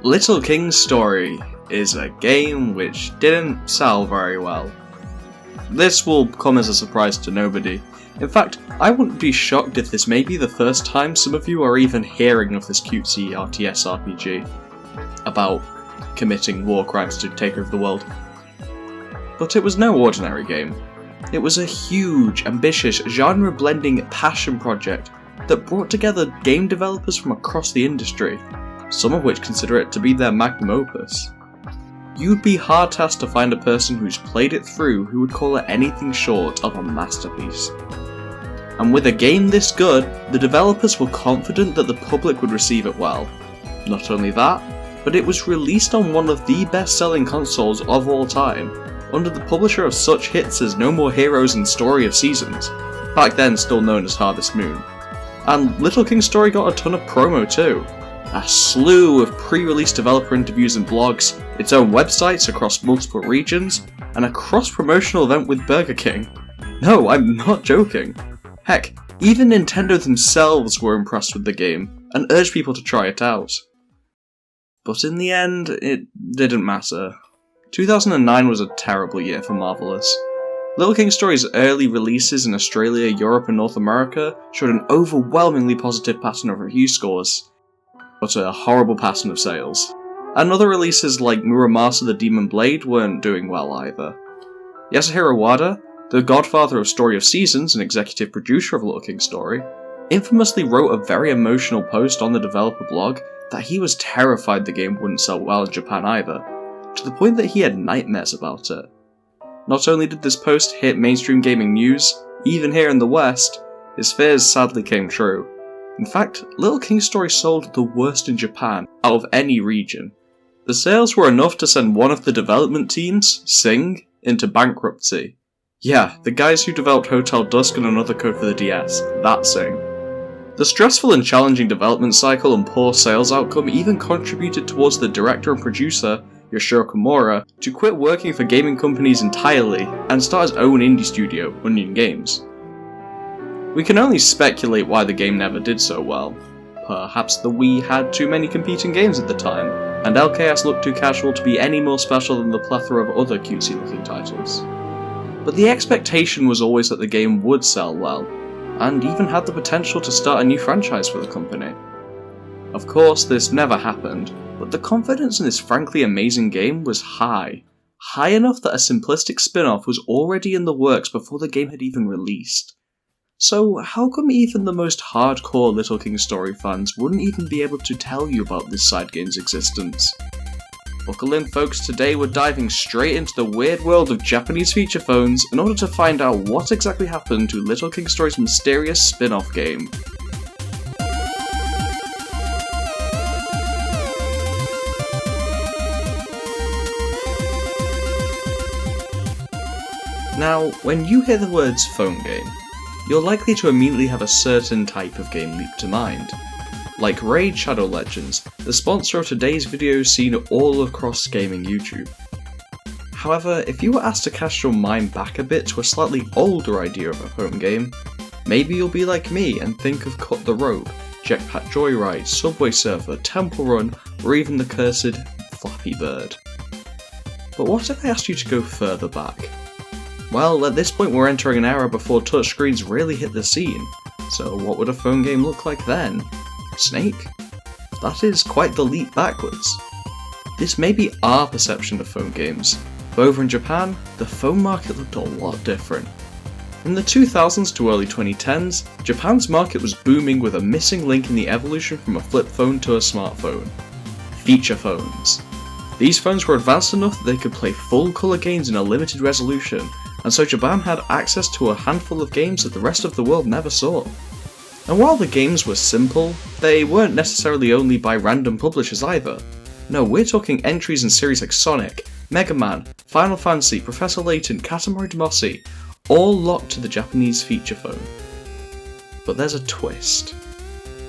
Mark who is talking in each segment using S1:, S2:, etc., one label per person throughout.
S1: Little King's Story is a game which didn't sell very well. This will come as a surprise to nobody. In fact, I wouldn't be shocked if this may be the first time some of you are even hearing of this cutesy RTS RPG about committing war crimes to take over the world. But it was no ordinary game. It was a huge, ambitious, genre-blending passion project that brought together game developers from across the industry, some of which consider it to be their magnum opus. You'd be hard-tasked to find a person who's played it through who would call it anything short of a masterpiece. And with a game this good, the developers were confident that the public would receive it well. Not only that, but it was released on one of the best-selling consoles of all time, under the publisher of such hits as No More Heroes and Story of Seasons, back then still known as Harvest Moon. And Little King's Story got a ton of promo too. A slew of pre-release developer interviews and blogs, its own websites across multiple regions, and a cross-promotional event with Burger King. No, I'm not joking. Heck, even Nintendo themselves were impressed with the game, and urged people to try it out. But in the end, it didn't matter. 2009 was a terrible year for Marvelous. Little King's Story's early releases in Australia, Europe and North America showed an overwhelmingly positive pattern of review scores, but a horrible pattern of sales. And other releases like MURAMASA the Demon Blade weren't doing well either. Yasuhiro Wada, the godfather of Story of Seasons and executive producer of Little King's Story, infamously wrote a very emotional post on the developer blog that he was terrified the game wouldn't sell well in Japan either, to the point that he had nightmares about it. Not only did this post hit mainstream gaming news, even here in the West, his fears sadly came true. In fact, Little King's Story sold the worst in Japan out of any region. The sales were enough to send one of the development teams, Sing, into bankruptcy. Yeah, the guys who developed Hotel Dusk and another code for the DS, that Sing. The stressful and challenging development cycle and poor sales outcome even contributed towards the director and producer, Yoshiro Komura, to quit working for gaming companies entirely and start his own indie studio, Onion Games. We can only speculate why the game never did so well. Perhaps the Wii had too many competing games at the time, and LKS looked too casual to be any more special than the plethora of other cutesy looking titles. But the expectation was always that the game would sell well, and even had the potential to start a new franchise for the company. Of course, this never happened, but the confidence in this frankly amazing game was high. High enough that a simplistic spin-off was already in the works before the game had even released. So how come even the most hardcore Little King's Story fans wouldn't even be able to tell you about this side game's existence? Buckle in folks, today we're diving straight into the weird world of Japanese feature phones in order to find out what exactly happened to Little King's Story's mysterious spin-off game. Now, when you hear the words phone game, you're likely to immediately have a certain type of game leap to mind. Like Raid Shadow Legends, the sponsor of today's video is seen all across gaming YouTube. However, if you were asked to cast your mind back a bit to a slightly older idea of a phone game, maybe you'll be like me and think of Cut the Rope, Jetpack Joyride, Subway Surfer, Temple Run, or even the cursed Flappy Bird. But what if I asked you to go further back? Well, at this point we're entering an era before touchscreens really hit the scene, so what would a phone game look like then? Snake? That is quite the leap backwards. This may be our perception of phone games, but over in Japan, the phone market looked a lot different. In the 2000s to early 2010s, Japan's market was booming with a missing link in the evolution from a flip phone to a smartphone. Feature phones. These phones were advanced enough that they could play full-colour games in a limited resolution, and so Japan had access to a handful of games that the rest of the world never saw. And while the games were simple, they weren't necessarily only by random publishers either. No, we're talking entries in series like Sonic, Mega Man, Final Fantasy, Professor Layton, Katamari Damacy, all locked to the Japanese feature phone. But there's a twist.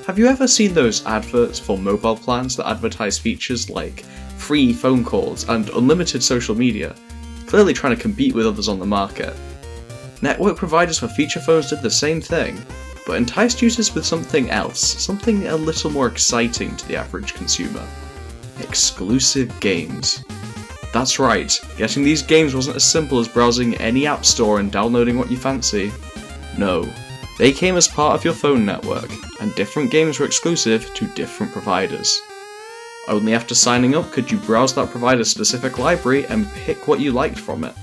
S1: Have you ever seen those adverts for mobile plans that advertise features like free phone calls and unlimited social media, clearly trying to compete with others on the market? Network providers for feature phones did the same thing, but enticed users with something else, something a little more exciting to the average consumer. exclusive games. That's right, getting these games wasn't as simple as browsing any app store and downloading what you fancy. No, they came as part of your phone network, and different games were exclusive to different providers. Only after signing up could you browse that provider's specific library and pick what you liked from it.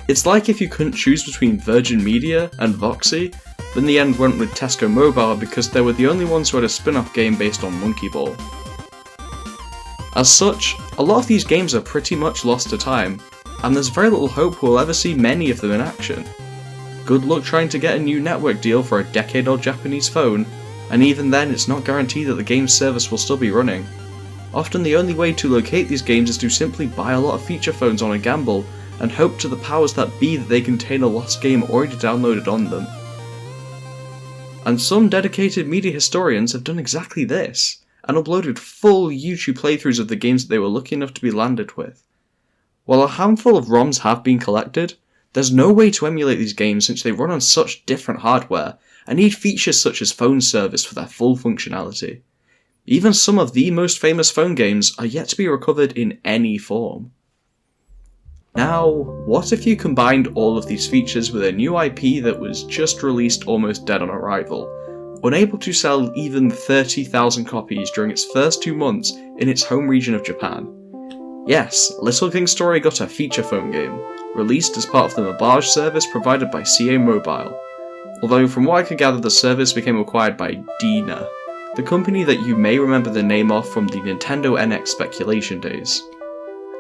S1: It's like if you couldn't choose between Virgin Media and Voxy, but in the end went with Tesco Mobile because they were the only ones who had a spin-off game based on Monkey Ball. As such, a lot of these games are pretty much lost to time, and there's very little hope we'll ever see many of them in action. Good luck trying to get a new network deal for a decade-old Japanese phone, and even then it's not guaranteed that the game's service will still be running. Often the only way to locate these games is to simply buy a lot of feature phones on a gamble, and hope to the powers that be that they contain a lost game already downloaded on them. And some dedicated media historians have done exactly this, and uploaded full YouTube playthroughs of the games that they were lucky enough to be landed with. While a handful of ROMs have been collected, there's no way to emulate these games since they run on such different hardware and need features such as phone service for their full functionality. Even some of the most famous phone games are yet to be recovered in any form. Now, what if you combined all of these features with a new IP that was just released almost dead on arrival, unable to sell even 30,000 copies during its first 2 months in its home region of Japan? Yes, Little King Story got a feature phone game, released as part of the montage service provided by CA Mobile, although from what I could gather the service became acquired by Dina, the company that you may remember the name of from the Nintendo NX speculation days.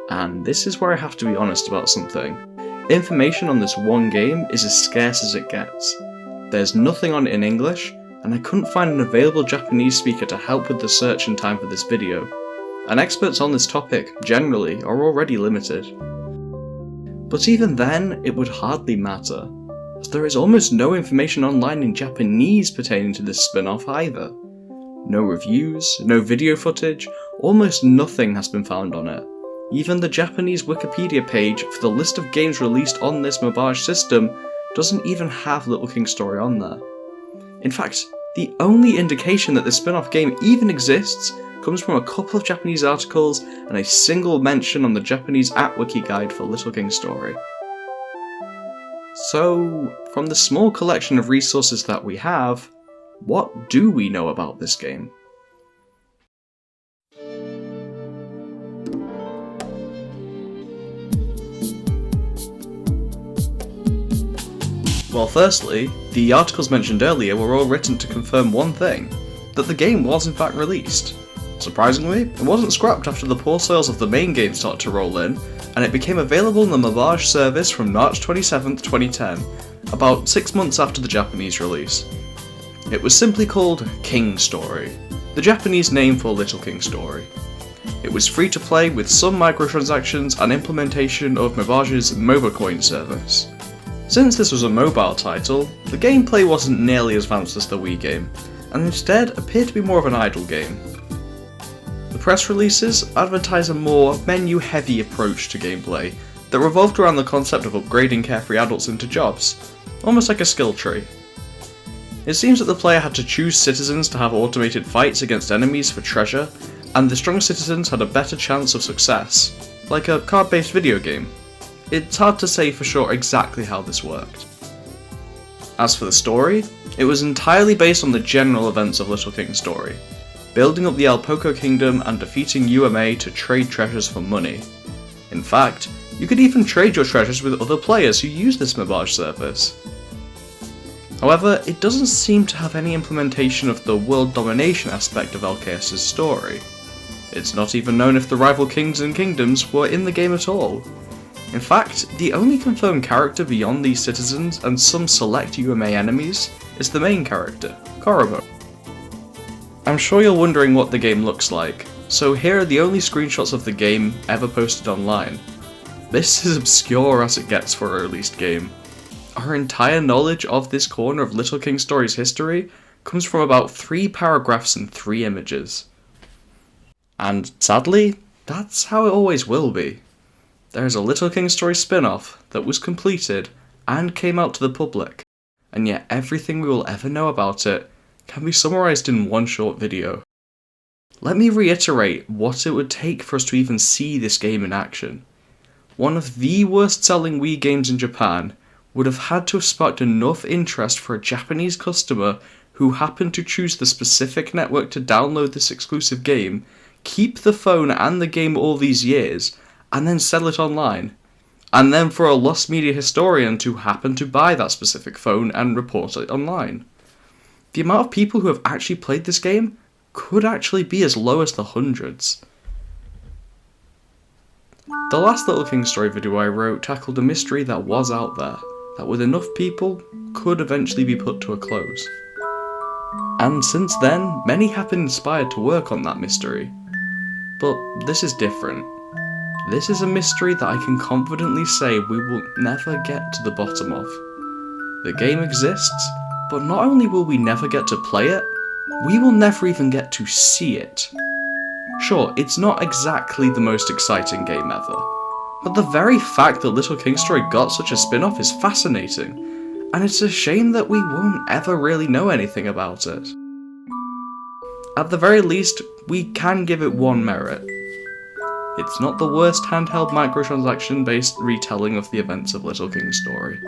S1: And this is where I have to be honest about something. Information on this one game is as scarce as it gets. There's nothing on it in English, and I couldn't find an available Japanese speaker to help with the search in time for this video, and experts on this topic, generally, are already limited. But even then, it would hardly matter, as there is almost no information online in Japanese pertaining to this spin-off either. No reviews, no video footage, almost nothing has been found on it. Even the Japanese Wikipedia page for the list of games released on this montage system doesn't even have Little King Story on there. In fact, the only indication that this spin-off game even exists comes from a couple of Japanese articles and a single mention on the Japanese app wiki guide for Little King Story. So, from the small collection of resources that we have, what do we know about this game? Well, firstly, the articles mentioned earlier were all written to confirm one thing, that the game was in fact released. Surprisingly, it wasn't scrapped after the poor sales of the main game started to roll in, and it became available in the montage service from March 27th, 2010, about 6 months after the Japanese release. It was simply called King Story, the Japanese name for Little King Story. It was free to play with some microtransactions and implementation of Movage's MovaCoin service. Since this was a mobile title, the gameplay wasn't nearly as advanced as the Wii game, and instead appeared to be more of an idle game. The press releases advertise a more menu-heavy approach to gameplay that revolved around the concept of upgrading carefree adults into jobs, almost like a skill tree. It seems that the player had to choose citizens to have automated fights against enemies for treasure, and the strong citizens had a better chance of success, like a card-based video game. It's hard to say for sure exactly how this worked. As for the story, it was entirely based on the general events of Little King Story, building up the El Poco Kingdom and defeating UMA to trade treasures for money. In fact, you could even trade your treasures with other players who use this montage service. However, it doesn't seem to have any implementation of the world domination aspect of LKS's story. It's not even known if the rival kings and kingdoms were in the game at all. In fact, the only confirmed character beyond these citizens and some select UMA enemies is the main character, Korobo. I'm sure you're wondering what the game looks like, so here are the only screenshots of the game ever posted online. This is obscure as it gets for a released game. Our entire knowledge of this corner of Little King Story's history comes from about 3 paragraphs and 3 images. And sadly, that's how it always will be. There is a Little King Story spin-off that was completed and came out to the public, and yet everything we will ever know about it can be summarised in one short video. Let me reiterate what it would take for us to even see this game in action. One of the worst selling Wii games in Japan would have had to have sparked enough interest for a Japanese customer who happened to choose the specific network to download this exclusive game, keep the phone and the game all these years, and then sell it online. And then for a lost media historian to happen to buy that specific phone and report it online. The amount of people who have actually played this game could actually be as low as the hundreds. The last Little King story video I wrote tackled a mystery that was out there, that with enough people, could eventually be put to a close. And since then, many have been inspired to work on that mystery. But this is different. This is a mystery that I can confidently say we will never get to the bottom of. The game exists, but not only will we never get to play it, we will never even get to see it. Sure, it's not exactly the most exciting game ever, but the very fact that Little King Story got such a spin-off is fascinating, and it's a shame that we won't ever really know anything about it. At the very least, we can give it one merit. It's not the worst handheld microtransaction-based retelling of the events of Little King Story.